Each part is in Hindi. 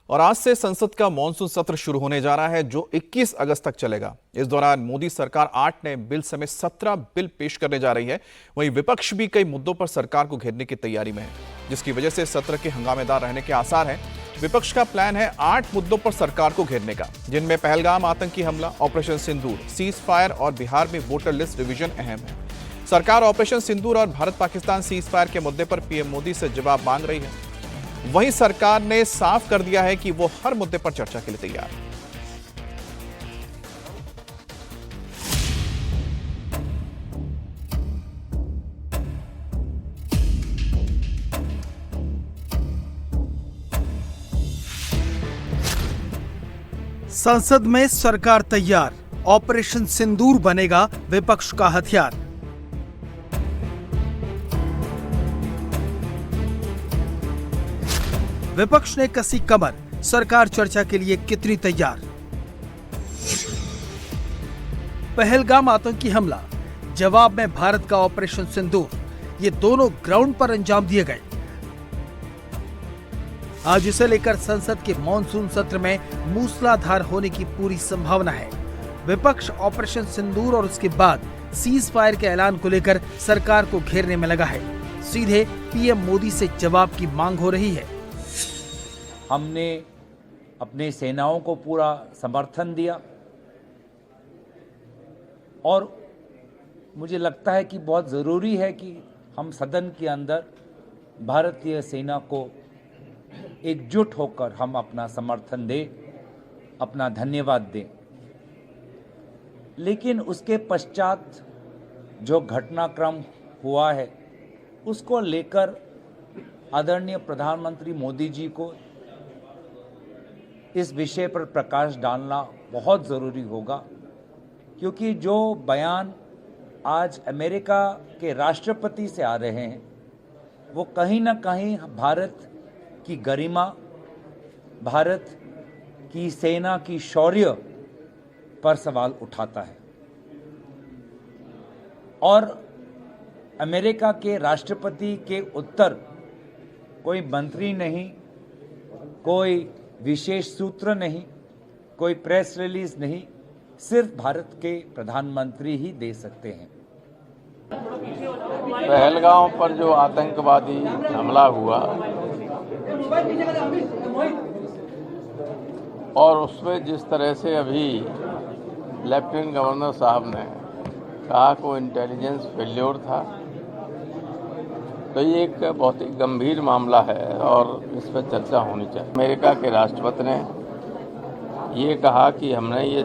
और आज से संसद का मॉनसून सत्र शुरू होने जा रहा है जो 21 अगस्त तक चलेगा। इस दौरान मोदी सरकार 8 नए बिल समेत 17 बिल पेश करने जा रही है। वहीं विपक्ष भी कई मुद्दों पर सरकार को घेरने की तैयारी में है, जिसकी वजह से सत्र के हंगामेदार रहने के आसार हैं। विपक्ष का प्लान है 8 मुद्दों पर सरकार को घेरने का, जिनमें पहलगाम आतंकी हमला, ऑपरेशन सिंदूर, सीज फायर और बिहार में वोटर लिस्ट रिवीजन अहम है। सरकार ऑपरेशन सिंदूर और भारत पाकिस्तान सीज फायर के मुद्दे पर पीएम मोदी से जवाब मांग रही है। वहीं सरकार ने साफ कर दिया है कि वो हर मुद्दे पर चर्चा के लिए तैयार है। संसद में सरकार तैयार, ऑपरेशन सिंदूर बनेगा विपक्ष का हथियार। विपक्ष ने कसी कमर, सरकार चर्चा के लिए कितनी तैयार। पहलगाम आतंकी हमला, जवाब में भारत का ऑपरेशन सिंदूर, ये दोनों ग्राउंड पर अंजाम दिए गए। आज इसे लेकर संसद के मॉनसून सत्र में मूसलाधार होने की पूरी संभावना है। विपक्ष ऑपरेशन सिंदूर और उसके बाद सीज फायर के ऐलान को लेकर सरकार को घेरने में लगा है। सीधे पीएम मोदी से जवाब की मांग हो रही है। हमने अपने सेनाओं को पूरा समर्थन दिया और मुझे लगता है कि बहुत ज़रूरी है कि हम सदन के अंदर भारतीय सेना को एकजुट होकर हम अपना समर्थन दें, अपना धन्यवाद दें। लेकिन उसके पश्चात जो घटनाक्रम हुआ है उसको लेकर आदरणीय प्रधानमंत्री मोदी जी को इस विषय पर प्रकाश डालना बहुत ज़रूरी होगा, क्योंकि जो बयान आज अमेरिका के राष्ट्रपति से आ रहे हैं वो कहीं ना कहीं भारत की गरिमा, भारत की सेना की शौर्य पर सवाल उठाता है। और अमेरिका के राष्ट्रपति के उत्तर कोई मंत्री नहीं, कोई विशेष सूत्र नहीं, कोई प्रेस रिलीज नहीं, सिर्फ भारत के प्रधानमंत्री ही दे सकते हैं। पहलगाम पर जो आतंकवादी हमला हुआ और उसमें जिस तरह से अभी लेफ्टिनेंट गवर्नर साहब ने कहा को इंटेलिजेंस फेल्योर था, तो ये एक बहुत ही गंभीर मामला है और इस पर चर्चा होनी चाहिए। अमेरिका के राष्ट्रपति ने ये कहा कि हमने ये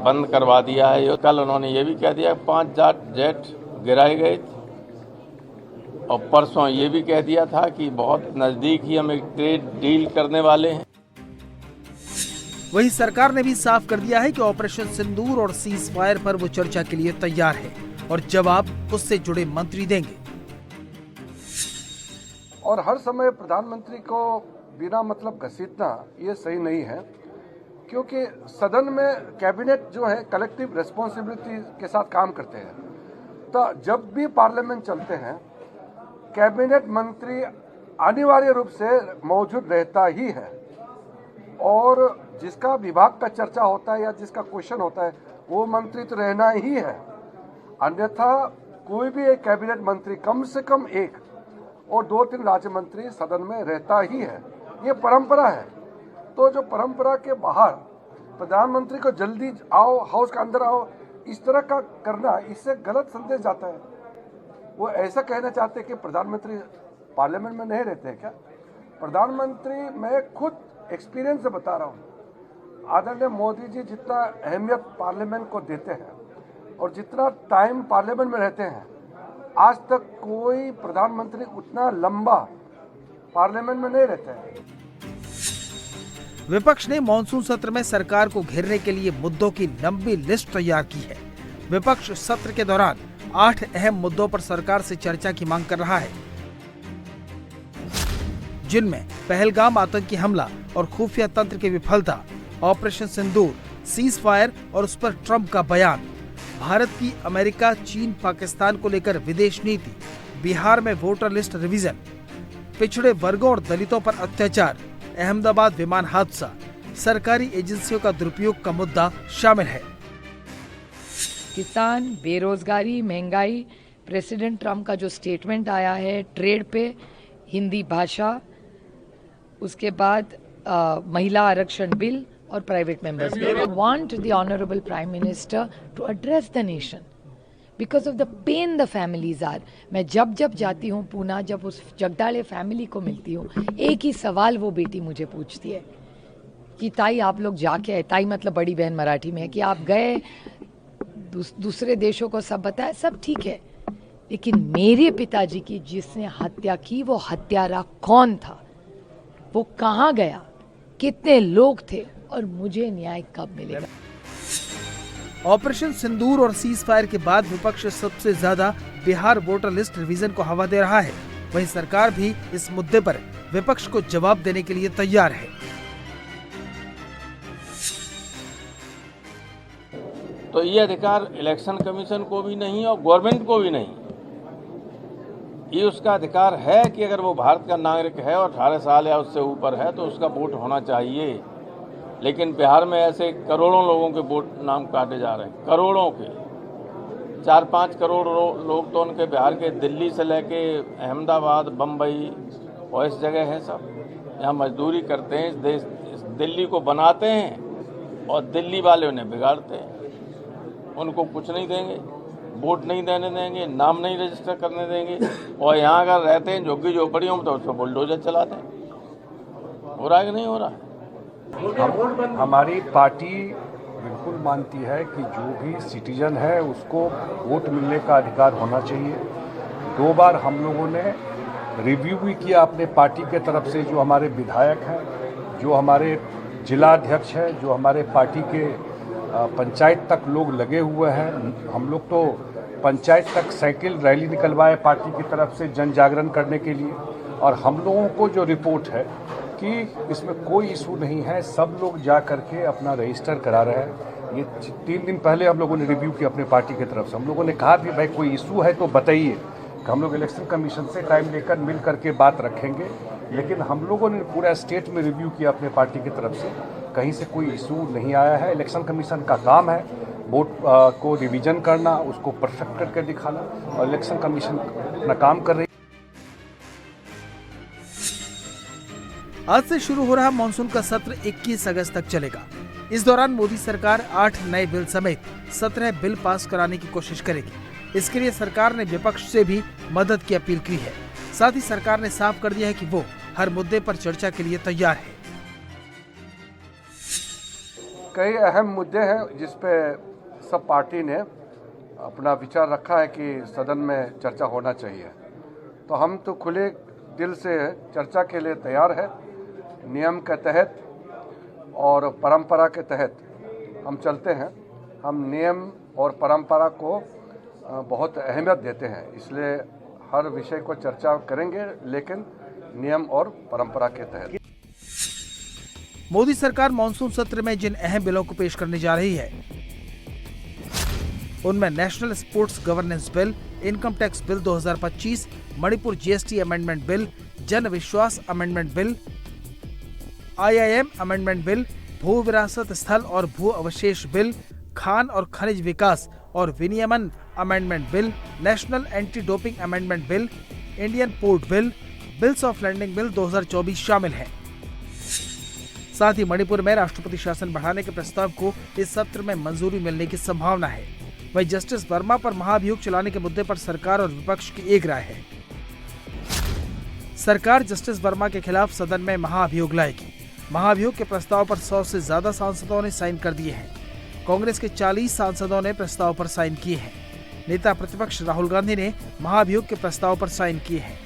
बंद करवा दिया है। कल उन्होंने ये भी कह दिया 5 जेट गिराए गए थे और परसों ये भी कह दिया था कि बहुत नजदीक ही हम एक ट्रेड डील करने वाले हैं। वहीं सरकार ने भी साफ कर दिया है कि ऑपरेशन सिंदूर और सीज फायर पर वो चर्चा के लिए तैयार है और जवाब उससे जुड़े मंत्री देंगे। और हर समय प्रधानमंत्री को बिना मतलब घसीटना ये सही नहीं है, क्योंकि सदन में कैबिनेट जो है कलेक्टिव रिस्पॉन्सिबिलिटी के साथ काम करते हैं। तो जब भी पार्लियामेंट चलते हैं कैबिनेट मंत्री अनिवार्य रूप से मौजूद रहता ही है और जिसका विभाग का चर्चा होता है या जिसका क्वेश्चन होता है वो मंत्री तो रहना ही है। अन्यथा कोई भी एक कैबिनेट मंत्री कम से कम एक और 2-3 राज्य मंत्री सदन में रहता ही है। ये परंपरा है। तो जो परंपरा के बाहर प्रधानमंत्री को जल्दी आओ, हाउस के अंदर आओ, इस तरह का करना, इससे गलत संदेश जाता है। वो ऐसा कहना चाहते हैं कि प्रधानमंत्री पार्लियामेंट में नहीं रहते हैं क्या? प्रधानमंत्री, मैं खुद एक्सपीरियंस से बता रहा हूँ, आदरणीय मोदी जी जितना अहमियत पार्लियामेंट को देते हैं और जितना टाइम पार्लियामेंट में रहते हैं, आज तक कोई प्रधानमंत्री उतना लंबा पार्लियामेंट में नहीं रहते हैं। विपक्ष ने मॉनसून सत्र में सरकार को घेरने के लिए मुद्दों की लंबी लिस्ट तैयार की है। विपक्ष सत्र के दौरान 8 अहम मुद्दों पर सरकार से चर्चा की मांग कर रहा है, जिनमें पहलगाम आतंकी हमला और खुफिया तंत्र की विफलता, ऑपरेशन सिंदूर, सीज फायर और उस पर ट्रंप का बयान, भारत की अमेरिका, चीन, पाकिस्तान को लेकर विदेश नीति, बिहार में वोटर लिस्ट रिवीजन, पिछड़े वर्गों और दलितों पर अत्याचार, अहमदाबाद विमान हादसा, सरकारी एजेंसियों का दुरुपयोग का मुद्दा शामिल है। किसान, बेरोजगारी, महंगाई, प्रेसिडेंट ट्रम्प का जो स्टेटमेंट आया है ट्रेड पे, हिंदी भाषा, उसके बाद महिला आरक्षण बिल और private members bill. I want the honourable prime minister to address the nation because of the pain the families are. मैं जब जाती हूँ पूना, जब उस जगदाड़े फैमिली को मिलती हूँ, एक ही सवाल वो बेटी मुझे पूछती है कि ताई आप लोग जाके आए, ताई मतलब बड़ी बहन मराठी में है, कि आप गए दूसरे देशों को सब बताया, सब ठीक है, लेकिन मेरे पिताजी की जिसने हत्या की वो हत्यारा कौन था, वो कहाँ गया, कितने लोग थे और मुझे न्याय कब मिलेगा। ऑपरेशन सिंदूर और सीज फायर के बाद विपक्ष सबसे ज्यादा बिहार वोटर लिस्ट रिवीजन को हवा दे रहा है। वहीं सरकार भी इस मुद्दे पर विपक्ष को जवाब देने के लिए तैयार है। तो ये अधिकार इलेक्शन कमीशन को भी नहीं और गवर्नमेंट को भी नहीं। ये उसका अधिकार है कि अगर वो भारत का नागरिक है और 18 साल या उससे ऊपर है तो उसका वोट होना चाहिए। लेकिन बिहार में ऐसे करोड़ों लोगों के वोट नाम काटे जा रहे हैं, करोड़ों के, 4-5 करोड़ लोग तो उनके बिहार के दिल्ली से लेके अहमदाबाद, बम्बई और इस जगह हैं, सब यहाँ मजदूरी करते हैं, इस दिल्ली को बनाते हैं और दिल्ली वाले उन्हें बिगाड़ते हैं। उनको कुछ नहीं देंगे, वोट नहीं देने देंगे, नाम नहीं रजिस्टर करने देंगे, और यहाँ अगर रहते हैं झुग्गी झोपड़ियों में तो उस पर बुलडोजर चलाते हैं। हो रहा है कि नहीं हो रहा है? हमारी पार्टी बिल्कुल मानती है कि जो भी सिटीजन है उसको वोट मिलने का अधिकार होना चाहिए। 2 बार हम लोगों ने रिव्यू भी किया अपने पार्टी के तरफ से, जो हमारे विधायक हैं, जो हमारे जिला अध्यक्ष हैं, जो हमारे पार्टी के पंचायत तक लोग लगे हुए हैं। हम लोग तो पंचायत तक साइकिल रैली निकलवाए पार्टी की तरफ से जन जागरण करने के लिए, और हम लोगों को जो रिपोर्ट है कि इसमें कोई इशू नहीं है, सब लोग जा करके अपना रजिस्टर करा रहे हैं। ये 3 दिन पहले हम लोगों ने रिव्यू किया अपने पार्टी की तरफ से। हम लोगों ने कहा भी भाई कोई इशू है तो बताइए, कि हम लोग इलेक्शन कमीशन से टाइम लेकर मिल करके बात रखेंगे। लेकिन हम लोगों ने पूरा स्टेट में रिव्यू किया अपने पार्टी की तरफ से, कहीं से कोई इशू नहीं आया है। इलेक्शन कमीशन का काम है वोट को रिवीजन करना, उसको परफेक्ट करके दिखाना, और इलेक्शन कमीशन अपना काम कर रही है। आज से शुरू हो रहा मानसून का सत्र 21 अगस्त तक चलेगा। इस दौरान मोदी सरकार 8 नए बिल समेत 17 बिल पास कराने की कोशिश करेगी। इसके लिए सरकार ने विपक्ष से भी मदद की अपील की है। साथ ही सरकार ने साफ कर दिया है कि वो हर मुद्दे पर चर्चा के लिए तैयार है। कई अहम मुद्दे हैं जिस पे सब पार्टी ने अपना विचार रखा है कि सदन में चर्चा होना चाहिए। तो हम तो खुले दिल से चर्चा के लिए तैयार है। नियम के तहत और परंपरा के तहत हम चलते हैं। हम नियम और परंपरा को बहुत अहमियत देते हैं, इसलिए हर विषय को चर्चा करेंगे, लेकिन नियम और परंपरा के तहत। मोदी सरकार मानसून सत्र में जिन अहम बिलों को पेश करने जा रही है उनमें national sports governance bill, income tax bill 2025, Manipur GST amendment bill, जन विश्वास amendment bill, IIM amendment bill, भू विरासत स्थल और भू अवशेष बिल, खान और खनिज विकास और विनियमन amendment bill, national anti doping amendment bill, Indian port bill, bills of landing bill 2024 शामिल हैं। साथ ही मणिपुर में राष्ट्रपति शासन बढ़ाने के प्रस्ताव को इस सत्र में मंजूरी मिलने की संभावना है। वहीं जस्टिस वर्मा पर महाभियोग चलाने के मुद्दे पर सरकार और विपक्ष की एक राय है। सरकार जस्टिस वर्मा के खिलाफ सदन में महाभियोग लाएगी। महाभियोग के प्रस्ताव पर 100 से ज्यादा सांसदों ने साइन कर दिए हैं। कांग्रेस के 40 सांसदों ने प्रस्ताव पर साइन किए हैं। नेता प्रतिपक्ष राहुल गांधी ने महाभियोग के प्रस्ताव पर साइन किए हैं।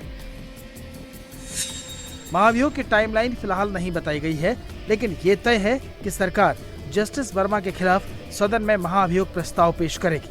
महाभियोग की टाइमलाइन फिलहाल नहीं बताई गई है, लेकिन ये तय है कि सरकार जस्टिस वर्मा के खिलाफ सदन में महाभियोग प्रस्ताव पेश करेगी।